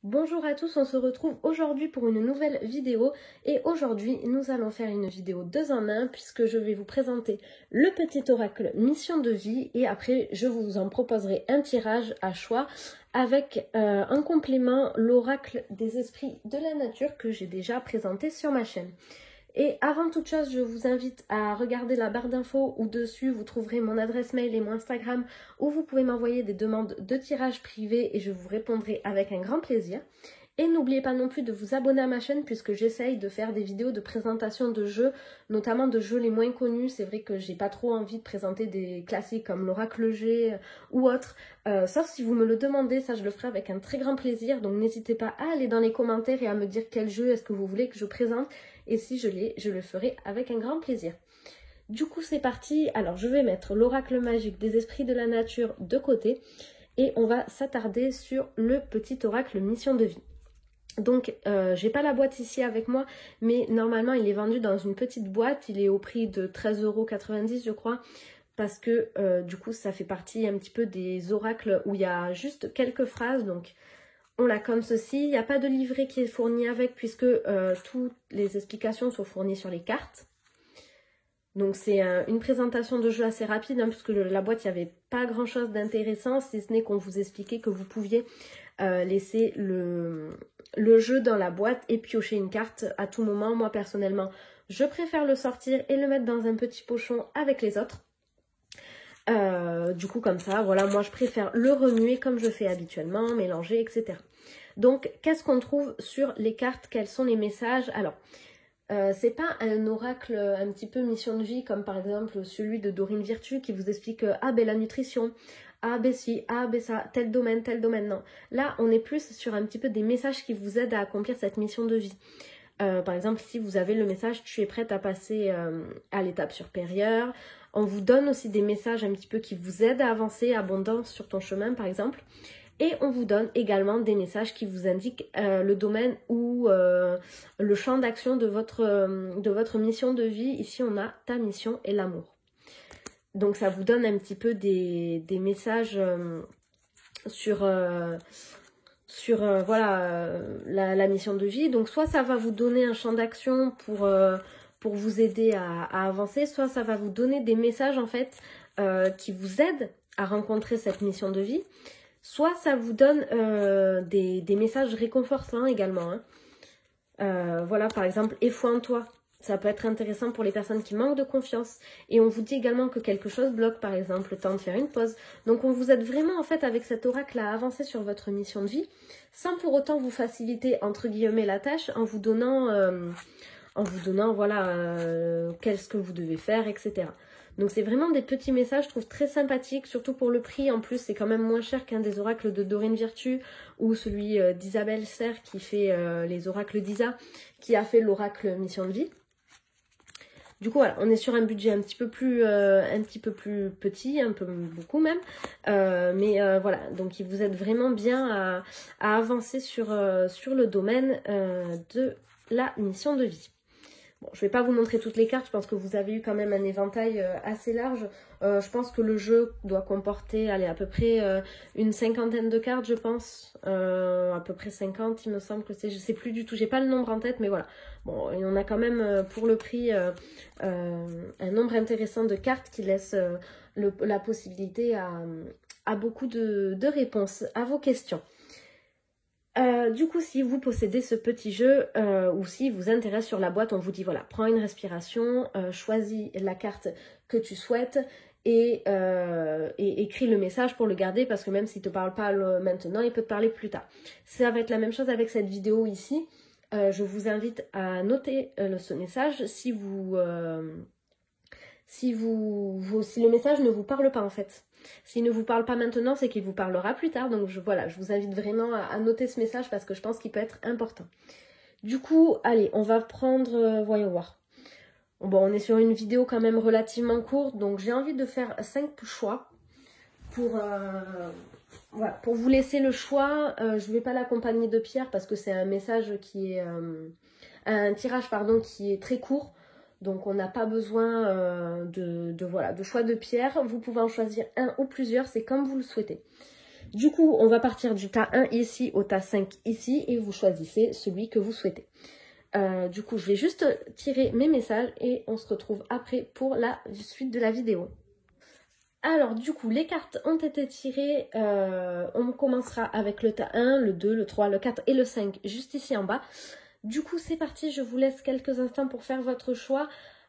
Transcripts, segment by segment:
Bonjour à tous, on se retrouve aujourd'hui pour une nouvelle vidéo et aujourd'hui nous allons faire une vidéo 2 en 1 puisque je vais vous présenter le petit oracle mission de vie et après je vous en proposerai un tirage à choix avec en complément l'oracle des esprits de la nature que j'ai déjà présenté sur ma chaîne. Et avant toute chose, je vous invite à regarder la barre d'infos où dessus vous trouverez mon adresse mail et mon Instagram où vous pouvez m'envoyer des demandes de tirage privé et je vous répondrai avec un grand plaisir. Et n'oubliez pas non plus de vous abonner à ma chaîne puisque j'essaye de faire des vidéos de présentation de jeux, notamment de jeux les moins connus. C'est vrai que j'ai pas trop envie de présenter des classiques comme l'Oracle G ou autres, sauf si vous me le demandez, ça je le ferai avec un très grand plaisir. Donc n'hésitez pas à aller dans les commentaires et à me dire quel jeu est-ce que vous voulez que je présente. Et si je l'ai, je le ferai avec un grand plaisir. Du coup, c'est parti. Alors, je vais mettre l'oracle magique des esprits de la nature de côté. Et on va s'attarder sur le petit oracle mission de vie. Donc, j'ai pas la boîte ici avec moi, mais normalement, il est vendu dans une petite boîte. Il est au prix de 13,90 €, je crois. Parce que, du coup, ça fait partie un petit peu des oracles où il y a juste quelques phrases. Donc, on l'a comme ceci, il n'y a pas de livret qui est fourni avec puisque toutes les explications sont fournies sur les cartes. Donc c'est une présentation de jeu assez rapide puisque la boîte, il n'y avait pas grand chose d'intéressant si ce n'est qu'on vous expliquait que vous pouviez laisser le jeu dans la boîte et piocher une carte à tout moment. Moi personnellement, je préfère le sortir et le mettre dans un petit pochon avec les autres. Du coup comme ça, voilà, moi je préfère le remuer comme je fais habituellement, mélanger, etc. Donc, qu'est-ce qu'on trouve sur les cartes? Quels sont les messages? Alors, c'est pas un oracle un petit peu mission de vie comme par exemple celui de Dorine Virtue qui vous explique ah ben la nutrition, ah ben si, ah ben ça, tel domaine, non. Là, on est plus sur un petit peu des messages qui vous aident à accomplir cette mission de vie. Par exemple, si vous avez le message tu es prête à passer à l'étape supérieure, on vous donne aussi des messages un petit peu qui vous aident à avancer, abondance sur ton chemin par exemple. Et on vous donne également des messages qui vous indiquent le domaine ou le champ d'action de votre mission de vie. Ici, on a ta mission et l'amour. Donc, ça vous donne un petit peu des messages sur voilà, la mission de vie. Donc, soit ça va vous donner un champ d'action pour vous aider à avancer, soit ça va vous donner des messages en fait qui vous aident à rencontrer cette mission de vie. Soit ça vous donne des messages réconfortants également. Voilà, par exemple, aie foi en toi. Ça peut être intéressant pour les personnes qui manquent de confiance. Et on vous dit également que quelque chose bloque, par exemple, le temps de faire une pause. Donc on vous aide vraiment, en fait, avec cet oracle à avancer sur votre mission de vie, sans pour autant vous faciliter, entre guillemets, la tâche, en vous donnant voilà, qu'est-ce que vous devez faire, etc. Donc c'est vraiment des petits messages, je trouve très sympathiques, surtout pour le prix. En plus, c'est quand même moins cher qu'un des oracles de Dorine Virtue ou celui d'Isabelle Serre qui fait les oracles d'Isa, qui a fait l'oracle mission de vie. Du coup, voilà, on est sur un budget un petit peu plus petit, un peu beaucoup même. Voilà, donc il vous aide vraiment bien à avancer sur le domaine de la mission de vie. Bon, je ne vais pas vous montrer toutes les cartes, je pense que vous avez eu quand même un éventail assez large. Je pense que le jeu doit comporter allez, à peu près une cinquantaine de cartes, je pense. À peu près 50, il me semble que c'est. Je ne sais plus du tout, j'ai pas le nombre en tête, mais voilà. Bon, et on a quand même pour le prix un nombre intéressant de cartes qui laisse la possibilité à beaucoup de réponses à vos questions. Du coup, si vous possédez ce petit jeu ou si vous intéresse sur la boîte, on vous dit voilà, prends une respiration, choisis la carte que tu souhaites et écris le message pour le garder parce que même s'il ne te parle pas maintenant, il peut te parler plus tard. Ça va être la même chose avec cette vidéo ici. Je vous invite à noter ce message si le message ne vous parle pas en fait. S'il ne vous parle pas maintenant, c'est qu'il vous parlera plus tard. Donc voilà, je vous invite vraiment à noter ce message parce que je pense qu'il peut être important. Du coup, allez, on va prendre, voyons voir. Bon, on est sur une vidéo quand même relativement courte, donc j'ai envie de faire 5 choix pour vous laisser le choix. Je ne vais pas l'accompagner de pierre parce que c'est un message qui est un tirage pardon qui est très court. Donc on n'a pas besoin de choix de pierre. Vous pouvez en choisir un ou plusieurs, c'est comme vous le souhaitez. Du coup, on va partir du tas 1 ici au tas 5 ici et vous choisissez celui que vous souhaitez. Du coup, je vais juste tirer mes messages et on se retrouve après pour la suite de la vidéo. Alors, du coup, les cartes ont été tirées. On commencera avec le tas 1, le 2, le 3, le 4 et le 5 juste ici en bas. Du coup, c'est parti. Je vous laisse quelques instants pour faire votre choix.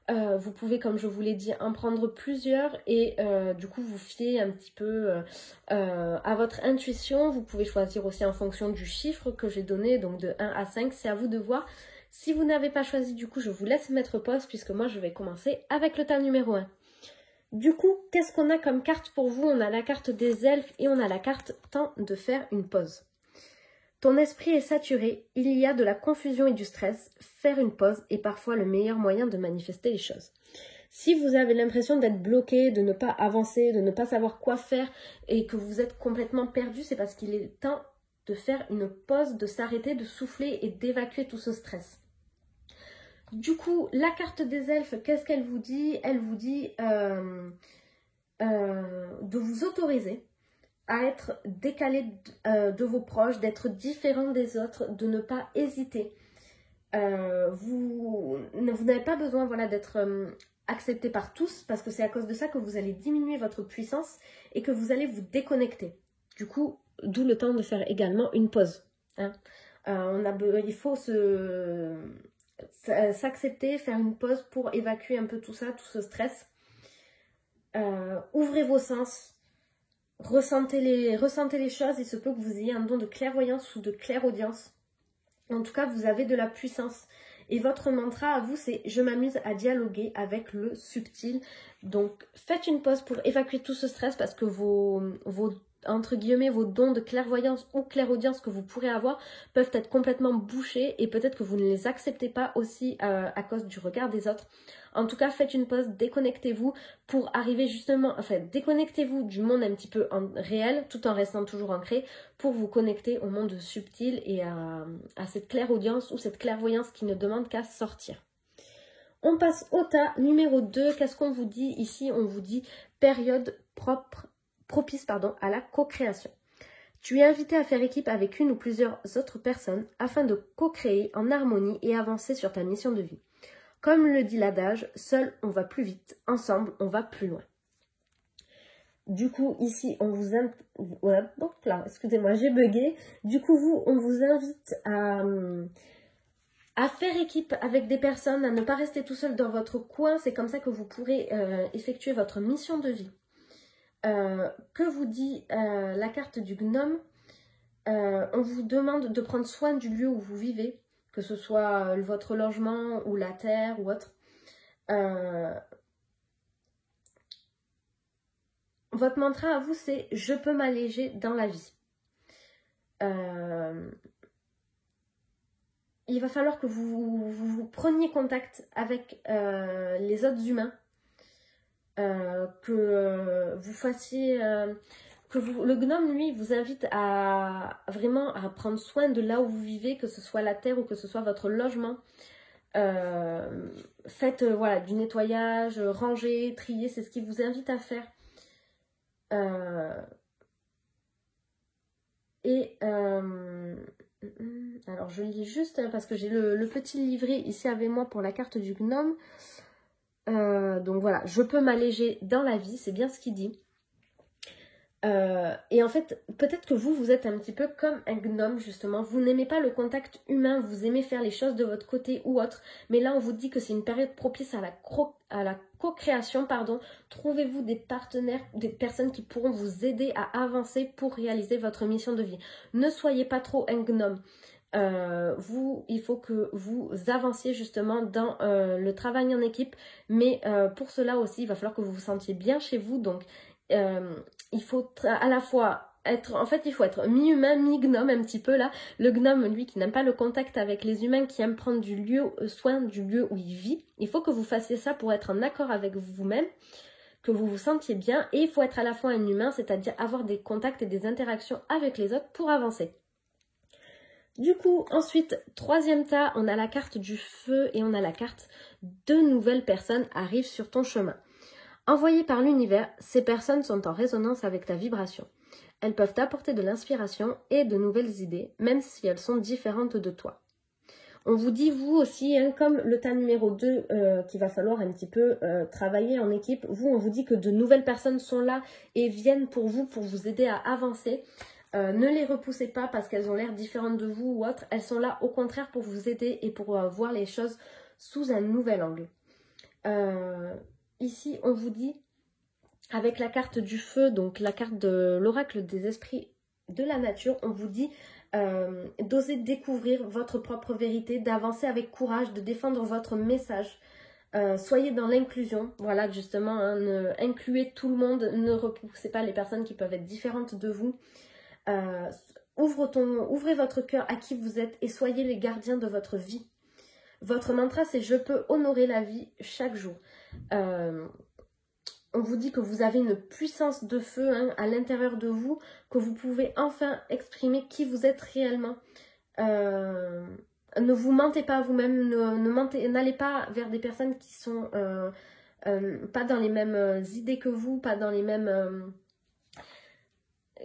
Vous pouvez, comme je vous l'ai dit, en prendre plusieurs et du coup, vous fiez un petit peu à votre intuition. Vous pouvez choisir aussi en fonction du chiffre que j'ai donné, donc de 1 à 5. C'est à vous de voir. Si vous n'avez pas choisi, du coup, je vous laisse mettre pause puisque moi, je vais commencer avec le tas numéro 1. Du coup, qu'est-ce qu'on a comme carte pour vous? On a la carte des elfes et on a la carte temps de faire une pause. Ton esprit est saturé, il y a de la confusion et du stress. Faire une pause est parfois le meilleur moyen de manifester les choses. Si vous avez l'impression d'être bloqué, de ne pas avancer, de ne pas savoir quoi faire et que vous êtes complètement perdu, c'est parce qu'il est temps de faire une pause, de s'arrêter, de souffler et d'évacuer tout ce stress. Du coup, la carte des elfes, qu'est-ce qu'elle vous dit? Elle vous dit de vous autoriser à être décalé de vos proches, d'être différent des autres, de ne pas hésiter. Vous n'avez pas besoin d'être accepté par tous parce que c'est à cause de ça que vous allez diminuer votre puissance et que vous allez vous déconnecter. Du coup, d'où le temps de faire également une pause. Hein. Il faut s'accepter, faire une pause pour évacuer un peu tout ça, tout ce stress. Ouvrez vos sens, ressentez les choses. Il se peut que vous ayez un don de clairvoyance ou de clairaudience. En tout cas, vous avez de la puissance. Et votre mantra à vous, c'est « Je m'amuse à dialoguer avec le subtil ». Donc, faites une pause pour évacuer tout ce stress parce que entre guillemets, vos dons de clairvoyance ou clairaudience que vous pourrez avoir peuvent être complètement bouchés et peut-être que vous ne les acceptez pas aussi à cause du regard des autres. En tout cas, faites une pause, déconnectez-vous pour arriver justement, déconnectez-vous du monde un petit peu réel tout en restant toujours ancré pour vous connecter au monde subtil et à cette clairaudience ou cette clairvoyance qui ne demande qu'à sortir. On passe au tas numéro 2. Qu'est-ce qu'on vous dit ici? On vous dit période propice à la co-création. Tu es invité à faire équipe avec une ou plusieurs autres personnes afin de co-créer en harmonie et avancer sur ta mission de vie. Comme le dit l'adage, seul on va plus vite, ensemble on va plus loin. Du coup, ici, on vous invite... excusez-moi, j'ai bugué. Du coup, on vous invite à faire équipe avec des personnes, à ne pas rester tout seul dans votre coin. C'est comme ça que vous pourrez effectuer votre mission de vie. Que vous dit la carte du gnome? On vous demande de prendre soin du lieu où vous vivez, que ce soit votre logement ou la terre ou autre. Votre mantra à vous, c'est « Je peux m'alléger dans la vie ». Il va falloir que vous preniez contact avec les autres humains, que vous fassiez... le gnome, lui, vous invite à vraiment à prendre soin de là où vous vivez, que ce soit la terre ou que ce soit votre logement. Faites du nettoyage, ranger, trier, c'est ce qu'il vous invite à faire. Alors je lis juste parce que j'ai le petit livret ici avec moi pour la carte du gnome. Donc voilà, je peux m'alléger dans la vie, c'est bien ce qu'il dit. Et en fait, peut-être que vous êtes un petit peu comme un gnome justement. Vous n'aimez pas le contact humain, vous aimez faire les choses de votre côté ou autre. Mais là, on vous dit que c'est une période propice à la co-création. Trouvez-vous des partenaires, des personnes qui pourront vous aider à avancer pour réaliser votre mission de vie. Ne soyez pas trop un gnome. Il faut que vous avanciez justement dans le travail en équipe. Mais pour cela aussi, il va falloir que vous vous sentiez bien chez vous. Donc, il faut à la fois il faut être mi-humain, mi-gnome un petit peu là. Le gnome, lui, qui n'aime pas le contact avec les humains, qui aime prendre soin du lieu où il vit. Il faut que vous fassiez ça pour être en accord avec vous-même, que vous vous sentiez bien. Et il faut être à la fois un humain, c'est-à-dire avoir des contacts et des interactions avec les autres pour avancer. Du coup, ensuite, troisième tas, on a la carte du feu et on a la carte de nouvelles personnes arrivent sur ton chemin. Envoyées par l'univers, ces personnes sont en résonance avec ta vibration. Elles peuvent t'apporter de l'inspiration et de nouvelles idées, même si elles sont différentes de toi. On vous dit, vous aussi, hein, comme le tas numéro 2, qu'il va falloir un petit peu travailler en équipe, on vous dit que de nouvelles personnes sont là et viennent pour vous aider à avancer. Ne les repoussez pas parce qu'elles ont l'air différentes de vous ou autres. Elles sont là au contraire pour vous aider et pour voir les choses sous un nouvel angle. Ici, on vous dit, avec la carte du feu, donc la carte de l'oracle des esprits de la nature, on vous dit d'oser découvrir votre propre vérité, d'avancer avec courage, de défendre votre message. Soyez dans l'inclusion, voilà justement, hein, incluez tout le monde, ne repoussez pas les personnes qui peuvent être différentes de vous. Ouvrez votre cœur à qui vous êtes et soyez les gardiens de votre vie. Votre mantra, c'est « Je peux honorer la vie chaque jour ». On vous dit que vous avez une puissance de feu à l'intérieur de vous, que vous pouvez enfin exprimer qui vous êtes réellement. Ne vous mentez pas à vous-même, n'allez pas vers des personnes qui sont pas dans les mêmes idées que vous, pas dans les mêmes...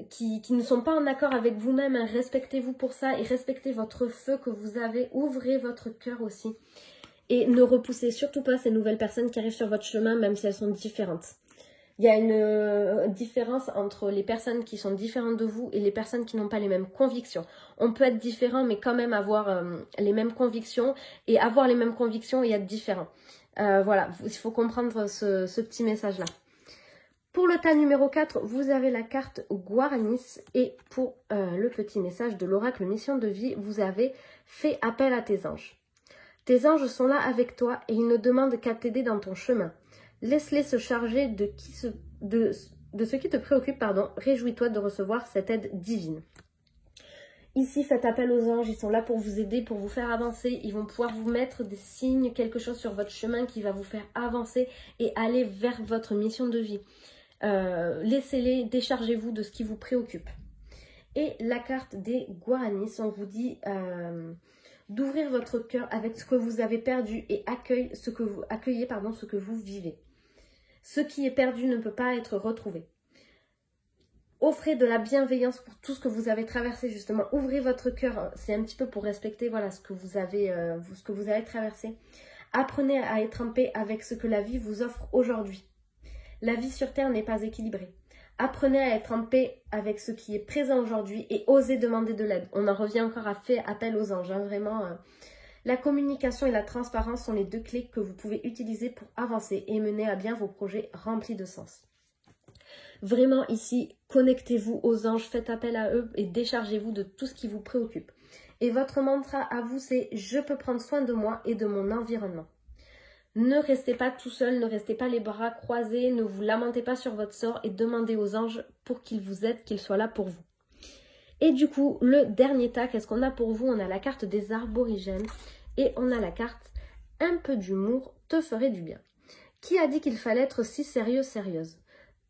qui ne sont pas en accord avec vous-même. Respectez-vous pour ça et respectez votre feu que vous avez. Ouvrez votre cœur aussi. Et ne repoussez surtout pas ces nouvelles personnes qui arrivent sur votre chemin, même si elles sont différentes. Il y a une différence entre les personnes qui sont différentes de vous et les personnes qui n'ont pas les mêmes convictions. On peut être différent, mais quand même avoir les mêmes convictions. Et avoir les mêmes convictions et être différent. Voilà, il faut comprendre ce petit message-là. Pour le tas numéro 4, vous avez la carte Guaranis. Et pour le petit message de l'oracle mission de vie, vous avez fait appel à tes anges. Tes anges sont là avec toi et ils ne demandent qu'à t'aider dans ton chemin. Laisse-les se charger de ce qui te préoccupe, pardon. Réjouis-toi de recevoir cette aide divine. Ici, faites appel aux anges, ils sont là pour vous aider, pour vous faire avancer. Ils vont pouvoir vous mettre des signes, quelque chose sur votre chemin qui va vous faire avancer et aller vers votre mission de vie. Laissez-les, déchargez-vous de ce qui vous préoccupe. Et la carte des Guaranis, on vous dit... d'ouvrir votre cœur avec ce que vous avez perdu et accueillez ce que vous vivez. Ce qui est perdu ne peut pas être retrouvé. Offrez de la bienveillance pour tout ce que vous avez traversé justement. Ouvrez votre cœur, c'est un petit peu pour respecter voilà, ce que vous avez traversé. Apprenez à être en paix avec ce que la vie vous offre aujourd'hui. La vie sur Terre n'est pas équilibrée. Apprenez à être en paix avec ce qui est présent aujourd'hui et osez demander de l'aide. On en revient encore à faire appel aux anges. Vraiment, la communication et la transparence sont les deux clés que vous pouvez utiliser pour avancer et mener à bien vos projets remplis de sens. Vraiment ici, connectez-vous aux anges, faites appel à eux et déchargez-vous de tout ce qui vous préoccupe. Et votre mantra à vous, c'est « Je peux prendre soin de moi et de mon environnement ». Ne restez pas tout seul, ne restez pas les bras croisés, ne vous lamentez pas sur votre sort et demandez aux anges pour qu'ils vous aident, qu'ils soient là pour vous. Et du coup, le dernier tas, qu'est-ce qu'on a pour vous? On a la carte des aborigènes et on a la carte « Un peu d'humour te ferait du bien ». Qui a dit qu'il fallait être si sérieux, sérieuse?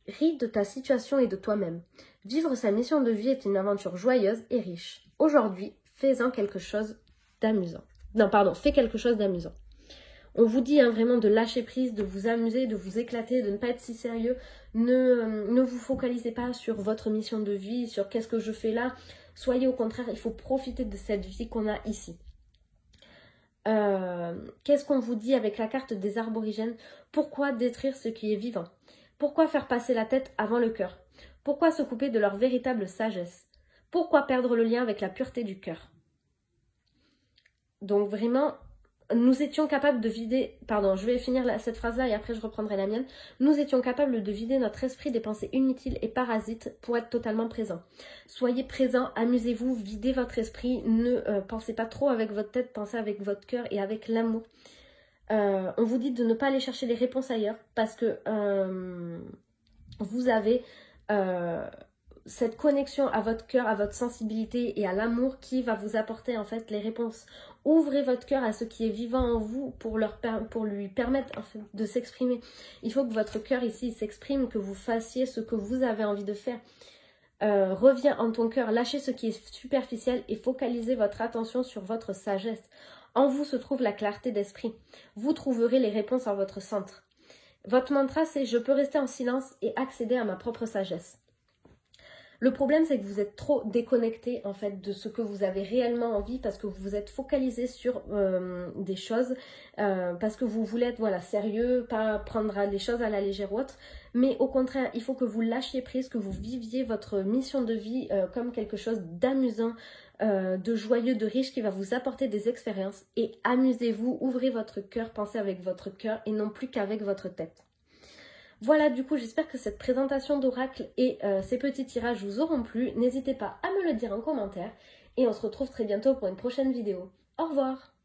Ris de ta situation et de toi-même. Vivre sa mission de vie est une aventure joyeuse et riche. Aujourd'hui, fais-en quelque chose d'amusant. Non, pardon, fais quelque chose d'amusant. On vous dit vraiment de lâcher prise, de vous amuser, de vous éclater, de ne pas être si sérieux. Ne vous focalisez pas sur votre mission de vie, sur qu'est-ce que je fais là. Soyez au contraire, il faut profiter de cette vie qu'on a ici. Qu'est-ce qu'on vous dit avec la carte des aborigènes? Pourquoi détruire ce qui est vivant? Pourquoi faire passer la tête avant le cœur? Pourquoi se couper de leur véritable sagesse? Pourquoi perdre le lien avec la pureté du cœur? Donc vraiment... Nous étions capables de vider, pardon, je vais finir cette phrase-là et après je reprendrai la mienne. Nous étions capables de vider notre esprit des pensées inutiles et parasites pour être totalement présents. Soyez présents, amusez-vous, videz votre esprit, ne pensez pas trop avec votre tête, pensez avec votre cœur et avec l'amour. On vous dit de ne pas aller chercher les réponses ailleurs parce que vous avez cette connexion à votre cœur, à votre sensibilité et à l'amour qui va vous apporter en fait les réponses. Ouvrez votre cœur à ce qui est vivant en vous pour lui permettre en fait, de s'exprimer. Il faut que votre cœur ici s'exprime, que vous fassiez ce que vous avez envie de faire. Reviens en ton cœur, lâchez ce qui est superficiel et focalisez votre attention sur votre sagesse. En vous se trouve la clarté d'esprit. Vous trouverez les réponses en votre centre. Votre mantra c'est « Je peux rester en silence et accéder à ma propre sagesse ». Le problème, c'est que vous êtes trop déconnecté en fait de ce que vous avez réellement envie parce que vous vous êtes focalisé sur des choses, parce que vous voulez être voilà, sérieux, pas prendre les choses à la légère ou autre. Mais au contraire, il faut que vous lâchiez prise, que vous viviez votre mission de vie comme quelque chose d'amusant, de joyeux, de riche qui va vous apporter des expériences. Et amusez-vous, ouvrez votre cœur, pensez avec votre cœur et non plus qu'avec votre tête. Voilà, du coup, j'espère que cette présentation d'oracle et ces petits tirages vous auront plu. N'hésitez pas à me le dire en commentaire et on se retrouve très bientôt pour une prochaine vidéo. Au revoir!